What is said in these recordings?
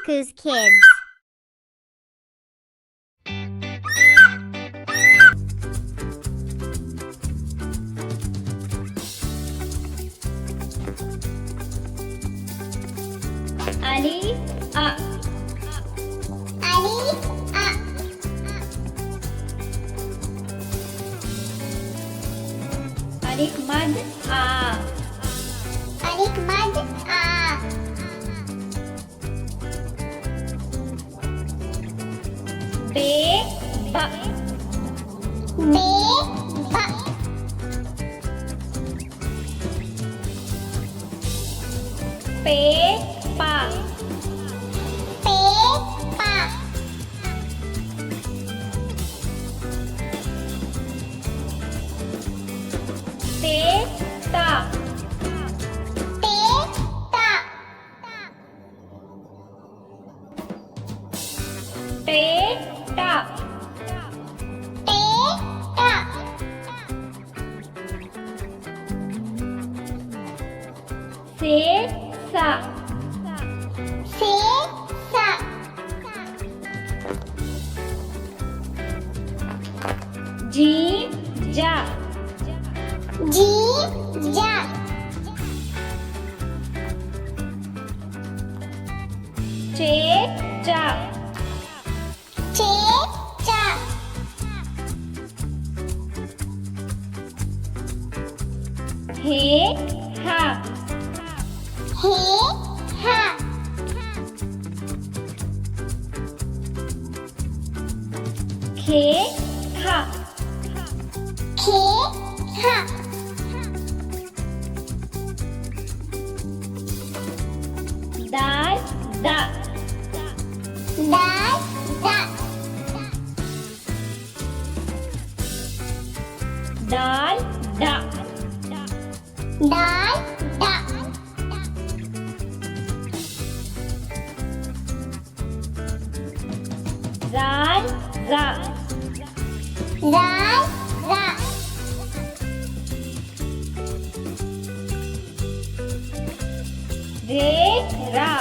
Kaku's Kids. Ali A. Ali A. Alif Mad A. Alif Mad A. Be Ba. Be Ba. Pe Pa. Pe Pa. Te Ta. Te Ta. Te Ta. Te Ta. Se Sa. Se Sa. Ji Ja. Ji Ja. Che Cha. Che Cha. He Ha. He Ha. Khe Kha. Khe Ha. Dal Da. Da Da. Dal Da. Da Da. Zal Za. Da Da. Re Ra.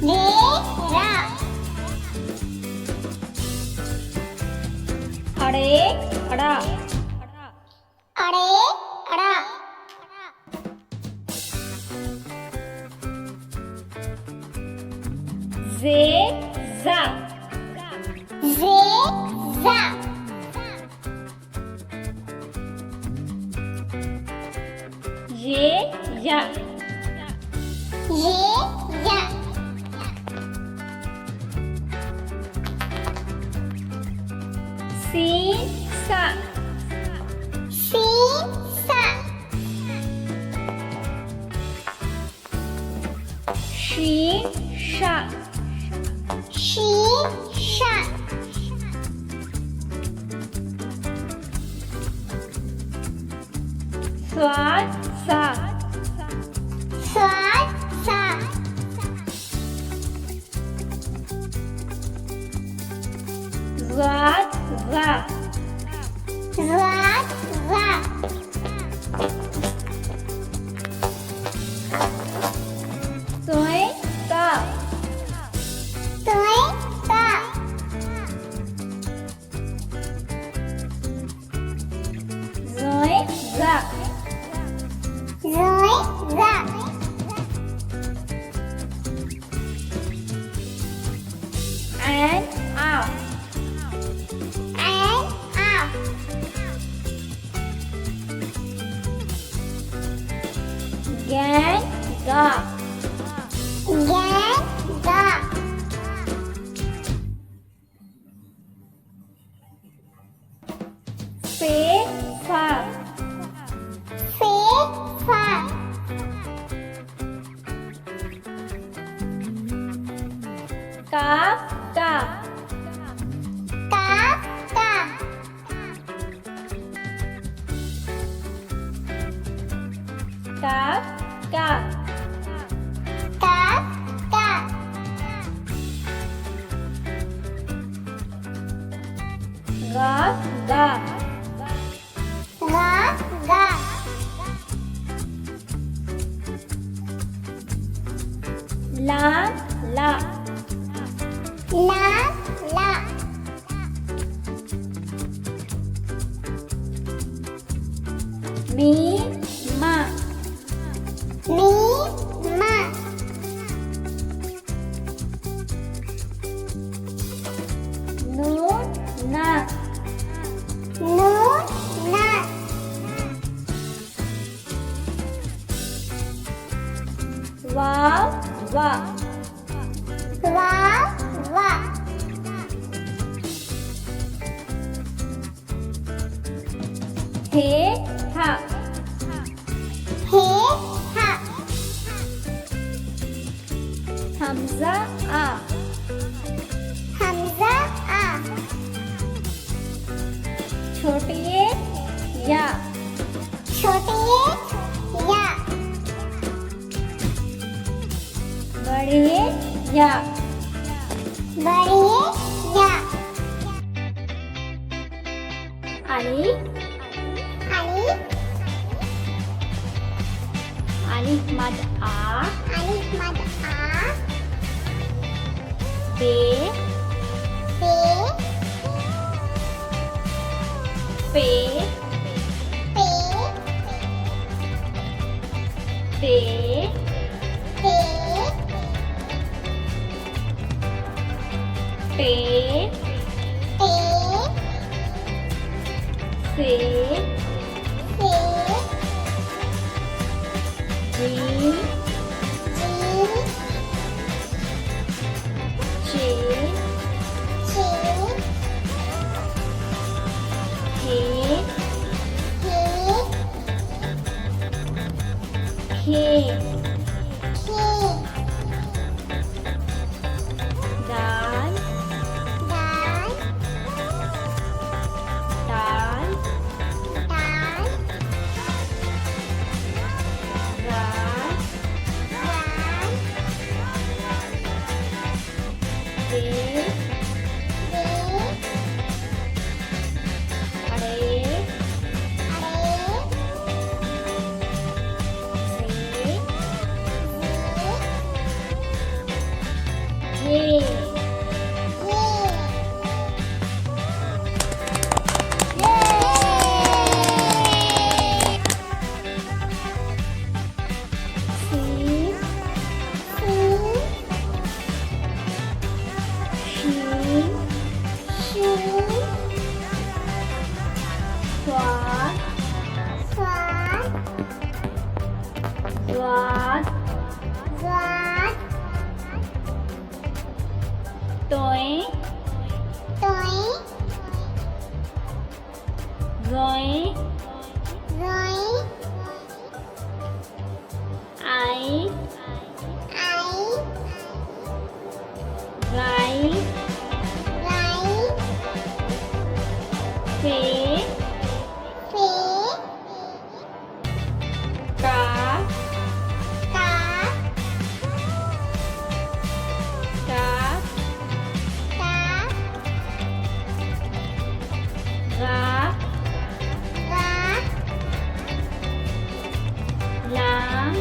Re Ra. Ade Ada. Ade Ada. Ze Za. Ze Za. Ye Ya. Ye Ya. Sin Sa. Si Sa. Shin Sha. Shi Sha. Swat Sa. Sa Sa. Zat Za. Za Za. Soy Ta. Tuệ Ta. Zoi Za. Rối Ra. An Ao. Án Ao. Gan Ga. Gá Ga. Phế Pha. Phế Pha. Cáp Ca. Cá Ca. Cáp Ca. Cá Ca. Gót Ga. Gá Ga. Lá मी मा मी मा नून ना नू ना वाव वा वा वा हे हा हे हा हमजा आ हमजा आ छोटे या छोटे या बड़े या बड़े या अलिफ अलिफ अलिफ मद आ अलिफ मद आ बे बे पे पे ते पे पे पे से पे जी जी चे चे हे हे खे हे दाल दाल दाल दाल राल दाल दे दे अड़े अरे से ये ये सीन शीन स्वाद स्वाद तोय रोय आई राई फे का का गा लाम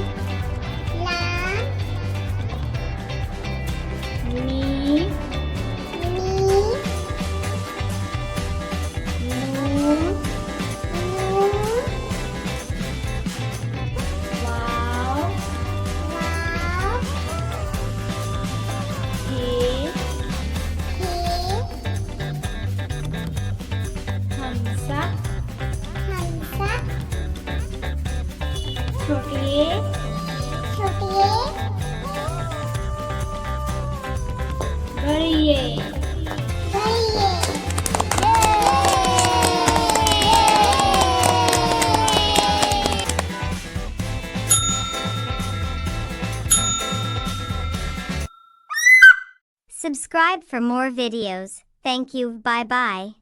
मी नून वाव हे हमसा छोटे बड़िए Subscribe for more videos. Thank you. Bye bye.